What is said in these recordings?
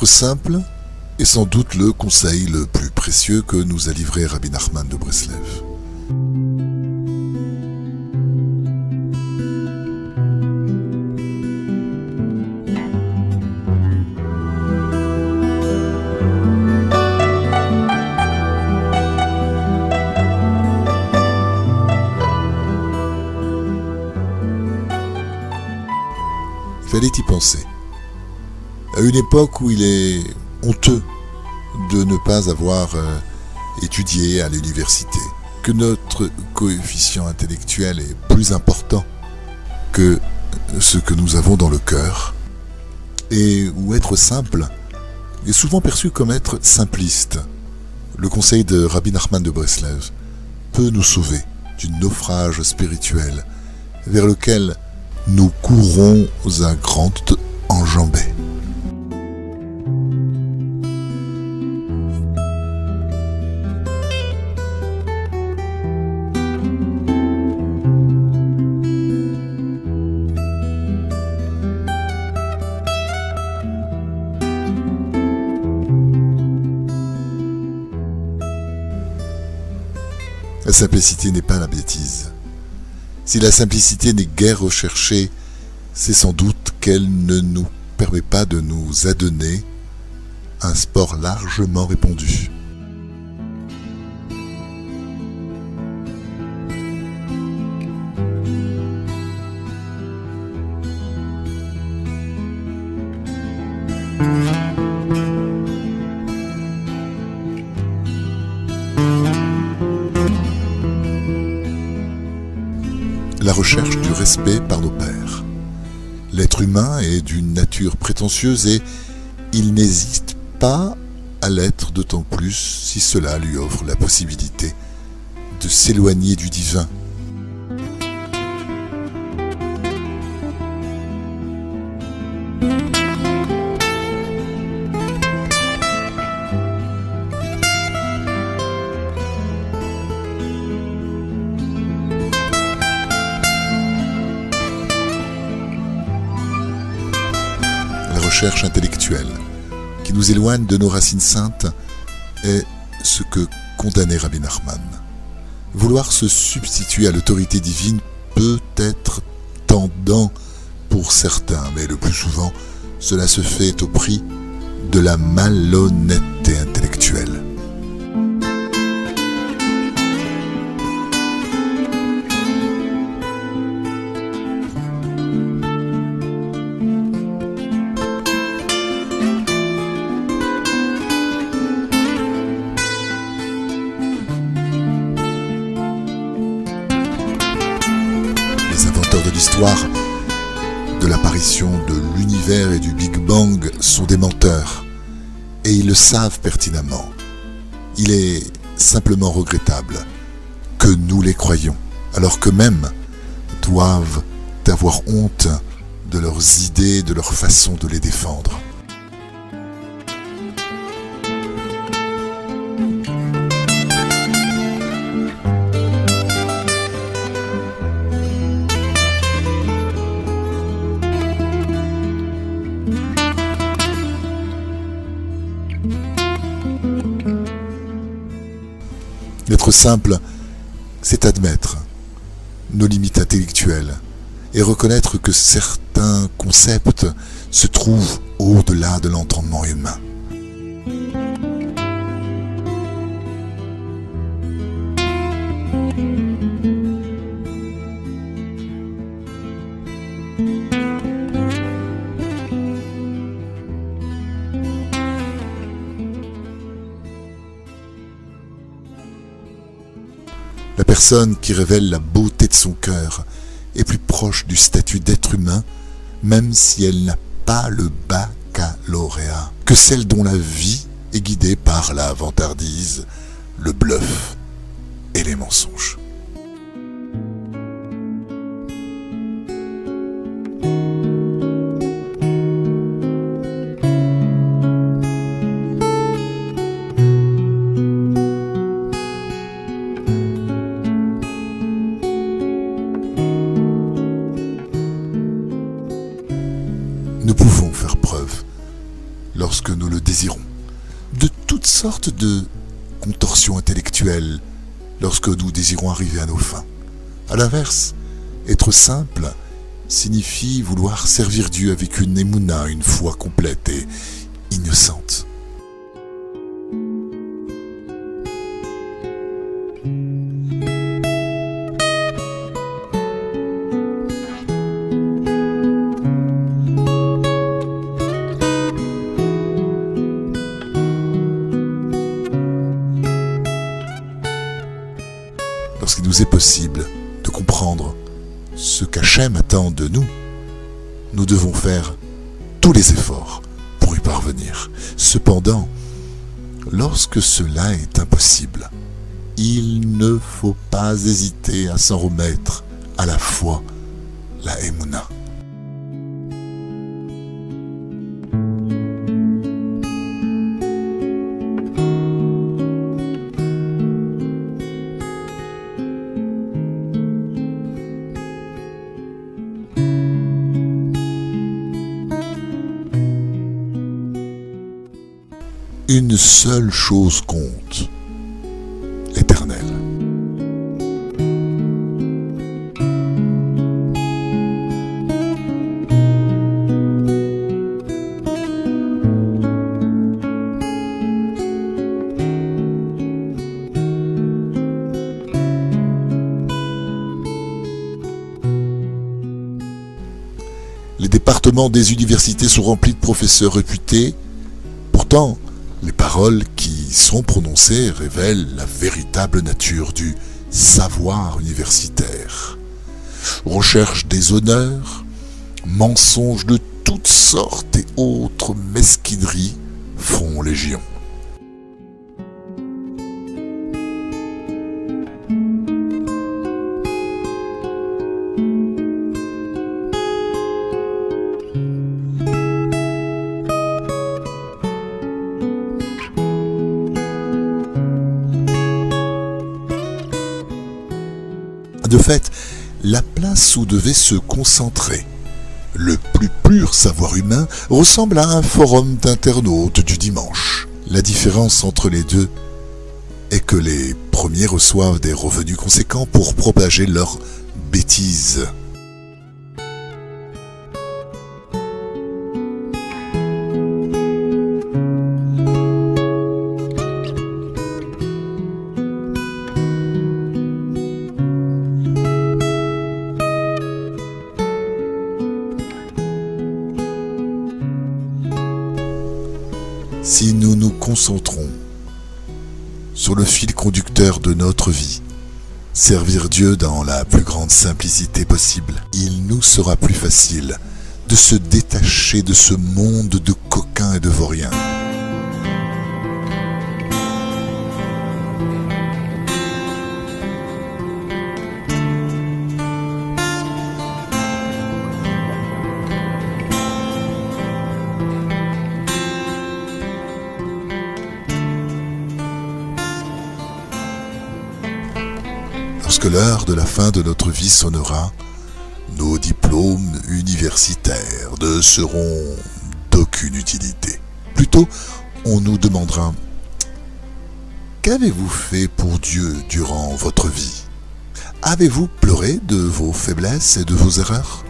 Être simple est sans doute le conseil le plus précieux que nous a livré Rabbi Nachman de Breslev. Il fallait y penser. À une époque où il est honteux de ne pas avoir étudié à l'université, que notre coefficient intellectuel est plus important que ce que nous avons dans le cœur, et où être simple est souvent perçu comme être simpliste. Le conseil de Rabbi Nachman de Breslev peut nous sauver du naufrage spirituel vers lequel nous courons à grandes enjambées. La simplicité n'est pas la bêtise. Si la simplicité n'est guère recherchée, c'est sans doute qu'elle ne nous permet pas de nous adonner à un sport largement répandu. La recherche du respect par nos pairs. L'être humain est d'une nature prétentieuse et il n'hésite pas à l'être d'autant plus si cela lui offre la possibilité de s'éloigner du divin. La recherche intellectuelle qui nous éloigne de nos racines saintes est ce que condamnait Rabbi Nachman. Vouloir se substituer à l'autorité divine peut être tendant pour certains, mais le plus souvent, cela se fait au prix de la malhonnêteté intellectuelle. Les inventeurs de l'histoire, de l'apparition de l'univers et du Big Bang sont des menteurs, et ils le savent pertinemment. Il est simplement regrettable que nous les croyions, alors qu'eux-mêmes doivent avoir honte de leurs idées, de leur façon de les défendre. Être simple, c'est admettre nos limites intellectuelles et reconnaître que certains concepts se trouvent au-delà de l'entendement humain. La personne qui révèle la beauté de son cœur est plus proche du statut d'être humain, même si elle n'a pas le baccalauréat, que celle dont la vie est guidée par la vantardise, le bluff et les mensonges. Nous pouvons faire preuve, lorsque nous le toutes sortes de contorsions intellectuelles lorsque nous désirons arriver à nos fins. À l'inverse, être simple signifie vouloir servir Dieu avec une émouna, une foi complète et innocente. Lorsqu'il nous est possible de comprendre ce qu'Hachem attend de nous, nous devons faire tous les efforts pour y parvenir. Cependant, lorsque cela est impossible, il ne faut pas hésiter à s'en remettre à la foi, la Emouna. Une seule chose compte, l'Éternel. Les départements des universités sont remplis de professeurs réputés. Pourtant, les paroles qui sont prononcées révèlent la véritable nature du savoir universitaire. Recherche des honneurs, mensonges de toutes sortes et autres mesquineries font légion. De fait, la place où devait se concentrer le plus pur savoir humain ressemble à un forum d'internautes du dimanche. La différence entre les deux est que les premiers reçoivent des revenus conséquents pour propager leurs bêtises. Si nous nous concentrons sur le fil conducteur de notre vie, servir Dieu dans la plus grande simplicité possible, il nous sera plus facile de se détacher de ce monde de coquins et de vauriens. Lorsque l'heure de la fin de notre vie sonnera, nos diplômes universitaires ne seront d'aucune utilité. Plutôt, on nous demandera « Qu'avez-vous fait pour Dieu durant votre vie? Avez-vous pleuré de vos faiblesses et de vos erreurs ?»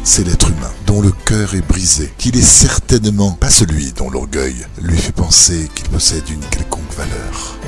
C'est l'être humain dont le cœur est brisé, qu'il est certainement pas celui dont l'orgueil lui fait penser qu'il possède une quelconque valeur.